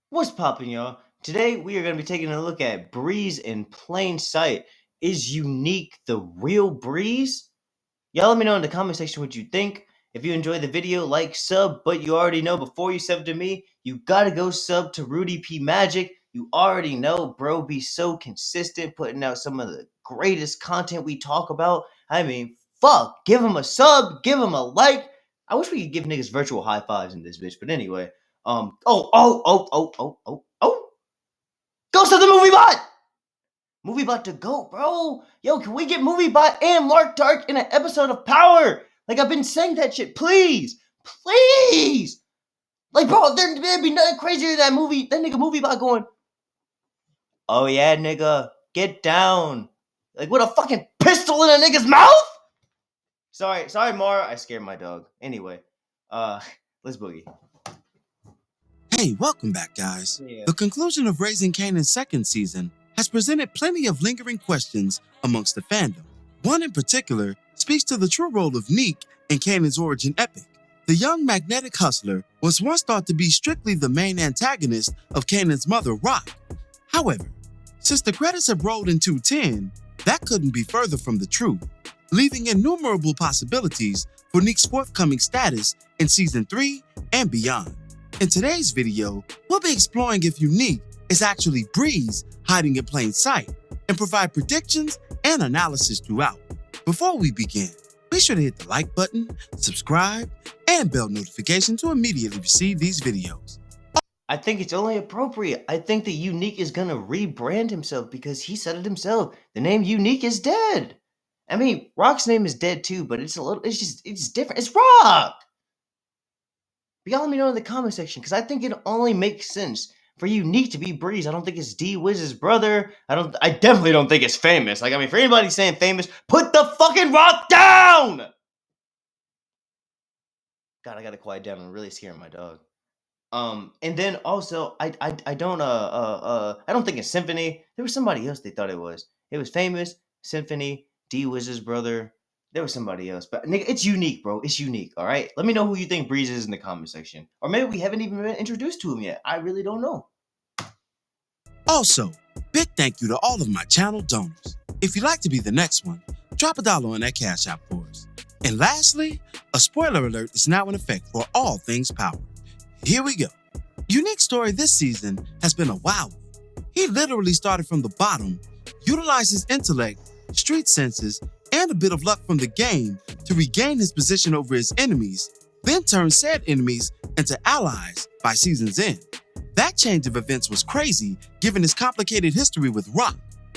What's poppin', y'all? Today we are going to be taking a look at Breeze in plain sight. Is Unique the real Breeze? Y'all let me know in the comment section what you think. If you enjoyed the video, like, sub, but you already know before you sub to me, you gotta go sub to Rudy P Magic. You already know, bro, be so consistent, putting out some of the greatest content we talk about. I mean, fuck, give him a sub, give him a like. I wish we could give niggas virtual high fives in this bitch, but anyway. Oh. Ghost of the Movie Bot! Movie Bot to go, bro. Yo, can we get Movie Bot and Mark Dark in an episode of Power? Like, I've been saying that shit. Please. Please. Like, bro, there'd be nothing crazier than that nigga Movie Bot going, oh yeah, nigga, get down. Like, with a fucking pistol in a nigga's mouth? Sorry, Mara. I scared my dog. Anyway, let's boogie. Hey, welcome back, guys. Yeah. The conclusion of Raising Kanan's second season has presented plenty of lingering questions amongst the fandom. One in particular speaks to the true role of Neek in Kanan's origin epic. The young magnetic hustler was once thought to be strictly the main antagonist of Kanan's mother, Rock. However, since the credits have rolled in 210, that couldn't be further from the truth, leaving innumerable possibilities for Neek's forthcoming status in Season 3 and beyond. In today's video, we'll be exploring if Unique is actually Breeze hiding in plain sight and provide predictions and analysis throughout. Before we begin, be sure to hit the like button, subscribe, and bell notification to immediately receive these videos. I think it's only appropriate. I think that Unique is gonna rebrand himself because he said it himself. The name Unique is dead. I mean, Rock's name is dead too, but it's different. It's Rock. But y'all let me know in the comment section because I think it only makes sense for Unique to be Breeze. I don't think it's D-Wiz's brother. I definitely don't think it's Famous. Like, I mean, for anybody saying Famous, put the fucking Rock down! God, I gotta quiet down. I'm really scaring my dog. And then also, I don't think it's Symphony. There was somebody else they thought it was. It was Famous, Symphony, D-Wiz's brother. There was somebody else, but nigga, it's Unique, bro. It's Unique, all right? Let me know who you think Breeze is in the comment section. Or maybe we haven't even been introduced to him yet. I really don't know. Also, big thank you to all of my channel donors. If you'd like to be the next one, drop $1 on that Cash App for us. And lastly, a spoiler alert is now in effect for all things Power. Here we go. Unique's story this season has been a wild one. He literally started from the bottom, utilized his intellect, street senses, and a bit of luck from the game to regain his position over his enemies, then turned said enemies into allies by season's end. That change of events was crazy given his complicated history with Rock,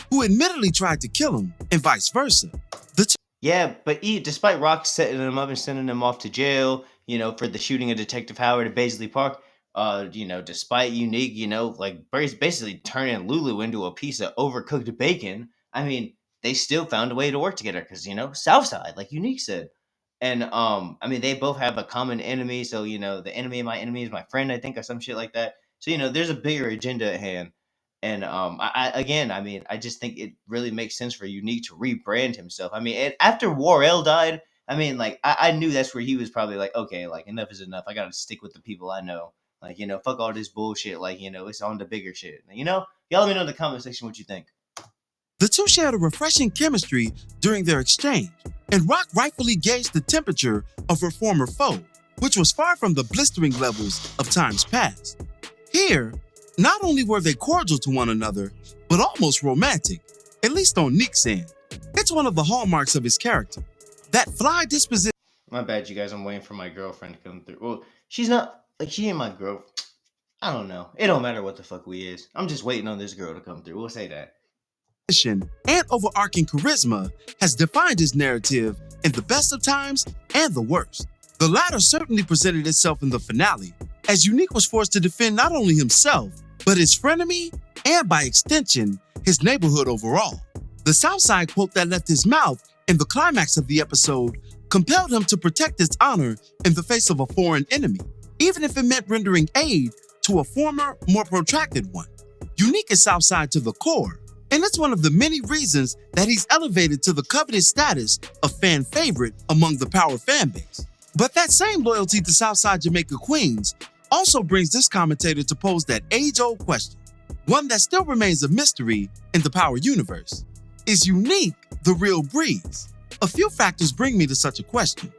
who admittedly tried to kill him, and vice versa. Yeah, but despite Rock setting him up and sending him off to jail, for the shooting of Detective Howard at Baisley Park, despite Unique, like basically turning Lulu into a piece of overcooked bacon, I mean, they still found a way to work together because, Southside, like Unique said. And, I mean, they both have a common enemy. So, the enemy of my enemy is my friend, I think, or some shit like that. So, there's a bigger agenda at hand. And I just think it really makes sense for Unique to rebrand himself. I mean, after War-El died, I mean, like, I knew that's where he was probably like, okay, like, enough is enough. I got to stick with the people I know. Like, fuck all this bullshit. Like, it's on the bigger shit. Y'all let me know in the comment section what you think. The two shared a refreshing chemistry during their exchange, and Rock rightfully gauged the temperature of her former foe, which was far from the blistering levels of times past. Here, not only were they cordial to one another, but almost romantic, at least on Neek's end. It's one of the hallmarks of his character, that fly disposition. My bad, you guys. I'm waiting for my girlfriend to come through. Well, she's not, like, she ain't my girl. I don't know. It don't matter what the fuck we is. I'm just waiting on this girl to come through. We'll say that. And overarching charisma has defined his narrative in the best of times and the worst. The latter certainly presented itself in the finale, as Unique was forced to defend not only himself, but his frenemy, and by extension, his neighborhood overall. The Southside quote that left his mouth in the climax of the episode compelled him to protect his honor in the face of a foreign enemy, even if it meant rendering aid to a former, more protracted one. Unique is Southside to the core, and it's one of the many reasons that he's elevated to the coveted status of fan favorite among the Power fanbase. But that same loyalty to Southside Jamaica Queens also brings this commentator to pose that age-old question, one that still remains a mystery in the Power universe. Is Unique the real Breeze? A few factors bring me to such a question.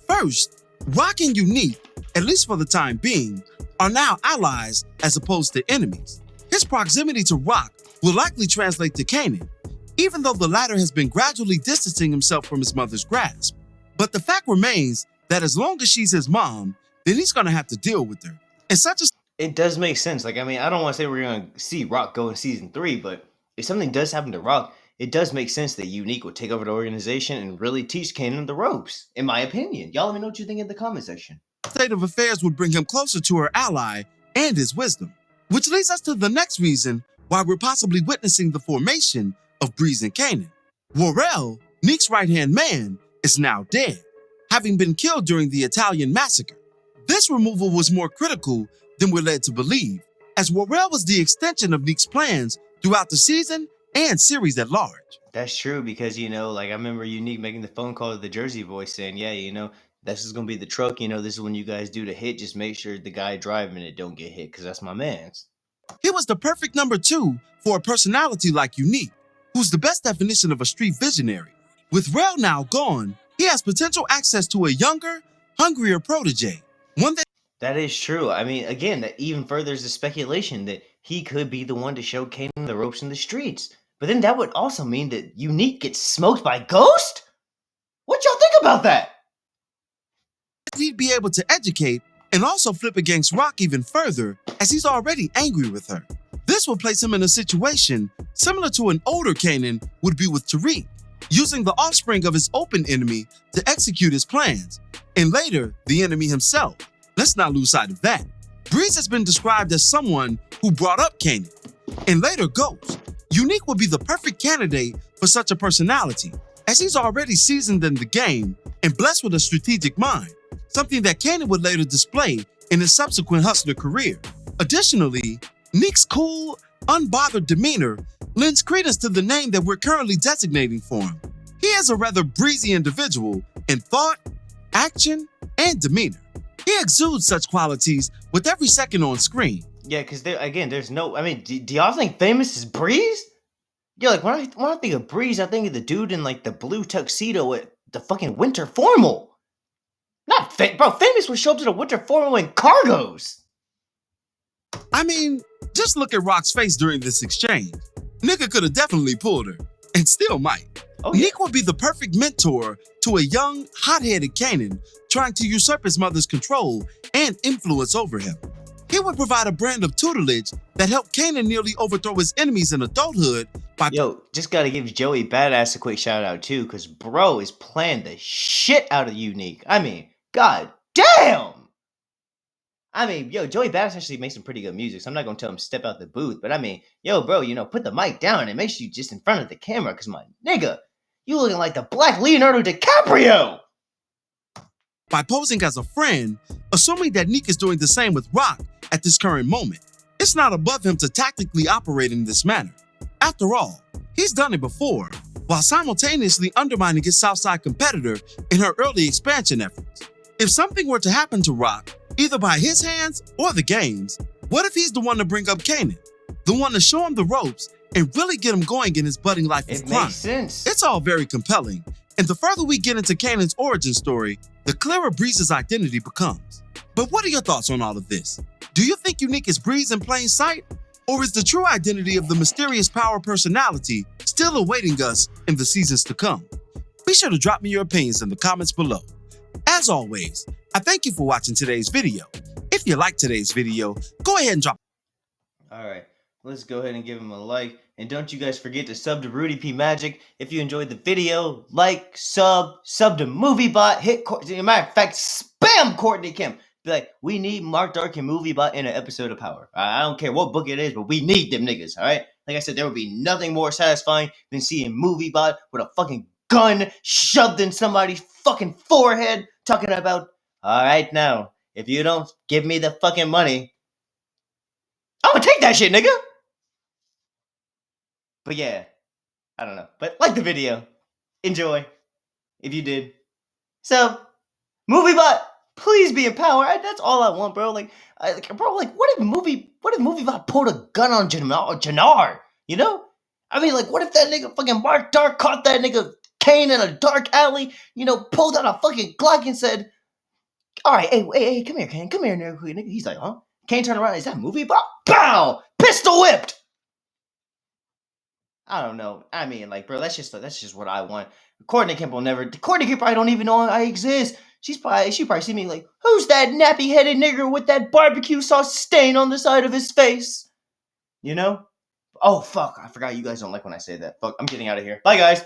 First, Rock and Unique, at least for the time being, are now allies as opposed to enemies. His proximity to Rock will likely translate to Kanan, even though the latter has been gradually distancing himself from his mother's grasp. But the fact remains that as long as she's his mom, then he's gonna have to deal with her. And such a It does make sense. Like, I mean, I don't want to say we're gonna see Rock go in season 3, but if something does happen to Rock, it does make sense that Unique would take over the organization and really teach Kanan the ropes, in my opinion. Y'all let me know what you think in the comment section. state of affairs would bring him closer to her ally and his wisdom. Which leads us to the next reason why we're possibly witnessing the formation of Breeze and Kanan. Worrell, Neek's right-hand man, is now dead, having been killed during the Italian massacre. This removal was more critical than we're led to believe, as Worrell was the extension of Neek's plans throughout the season and series at large. That's true because, like I remember Unique making the phone call to the Jersey Boys saying, yeah, this is going to be the truck. This is when you guys do the hit. Just make sure the guy driving it don't get hit because that's my man's. He was the perfect number 2 for a personality like Unique, who's the best definition of a street visionary. With Rel now gone, he has potential access to a younger, hungrier protege, one That is true. I mean, again, that even furthers the speculation that he could be the one to show Kanan the ropes in the streets. But then that would also mean that Unique gets smoked by Ghost? What y'all think about that? he'd be able to educate and also flip against Rock even further, as he's already angry with her. This will place him in a situation similar to an older Kanan would be with Tariq, using the offspring of his open enemy to execute his plans, and later, the enemy himself. Let's not lose sight of that. Breeze has been described as someone who brought up Kanan, and later Ghost. Unique would be the perfect candidate for such a personality, as he's already seasoned in the game and blessed with a strategic mind, something that Kanan would later display in his subsequent hustler career. Additionally, Neek's cool, unbothered demeanor lends credence to the name that we're currently designating for him. He is a rather breezy individual in thought, action, and demeanor. He exudes such qualities with every second on screen. Yeah, because there's no. I mean, do y'all think Famous is Breeze? Yeah, like when I think of Breeze, I think of the dude in like the blue tuxedo at the fucking winter formal. Not bro. Famous would show up to the winter formal in cargos. I mean, just look at Rock's face during this exchange. Nigga could have definitely pulled her, and still might. Oh, yeah. Neek would be the perfect mentor to a young, hot-headed Kanan trying to usurp his mother's control and influence over him. He would provide a brand of tutelage that helped Kanan nearly overthrow his enemies in adulthood by... Yo, just gotta give Joey Badass a quick shout out too, because bro is playing the shit out of Unique. I mean, god damn! I mean, yo, Joey Badass actually makes some pretty good music, so I'm not gonna tell him step out the booth, but I mean, yo, bro, put the mic down and make sure you just in front of the camera, because my nigga, you looking like the Black Leonardo DiCaprio! By posing as a friend, assuming that Neek is doing the same with Rock at this current moment. It's not above him to tactically operate in this manner. After all, he's done it before, while simultaneously undermining his Southside competitor in her early expansion efforts. If something were to happen to Rock, either by his hands or the game's, what if he's the one to bring up Kanan? The one to show him the ropes and really get him going in his budding life of crime. It makes sense. It's all very compelling, and the further we get into Kanan's origin story, the clearer Breeze's identity becomes. But what are your thoughts on all of this? Do you think Unique is Breeze in plain sight? Or is the true identity of the mysterious power personality still awaiting us in the seasons to come? Be sure to drop me your opinions in the comments below. As always, I thank you for watching today's video. If you liked today's video, go ahead and drop. Alright, let's go ahead and give him a like. And don't you guys forget to sub to Rudy P Magic. If you enjoyed the video, like, sub to MovieBot, hit, matter of fact, spam Courtney Kim. Be like, we need Mark Dark and MovieBot in an episode of Power. I don't care what book it is, but we need them niggas, alright? Like I said, there would be nothing more satisfying than seeing MovieBot with a fucking gun shoved in somebody's fucking forehead talking about, alright now, if you don't give me the fucking money, I'm gonna take that shit, nigga! But yeah, I don't know. But like the video. Enjoy. If you did. So, MovieBot! Please be in power. That's all I want, bro. Bro, what if movie about pulled a gun on Jannar? You know? I mean, what if that nigga fucking Mark Dark caught that nigga Kane in a dark alley, pulled out a fucking Glock and said, all right, hey, come here, Kane. Come here, nigga. He's like, huh? Kane turned around. Is that movie about? Bow! Pistol whipped! I don't know. I mean, bro, that's just what I want. Courtney Kemp probably don't even know I exist. She probably see me like, who's that nappy headed nigger with that barbecue sauce stain on the side of his face? You know? Oh fuck, I forgot you guys don't like when I say that. Fuck, I'm getting out of here. Bye guys.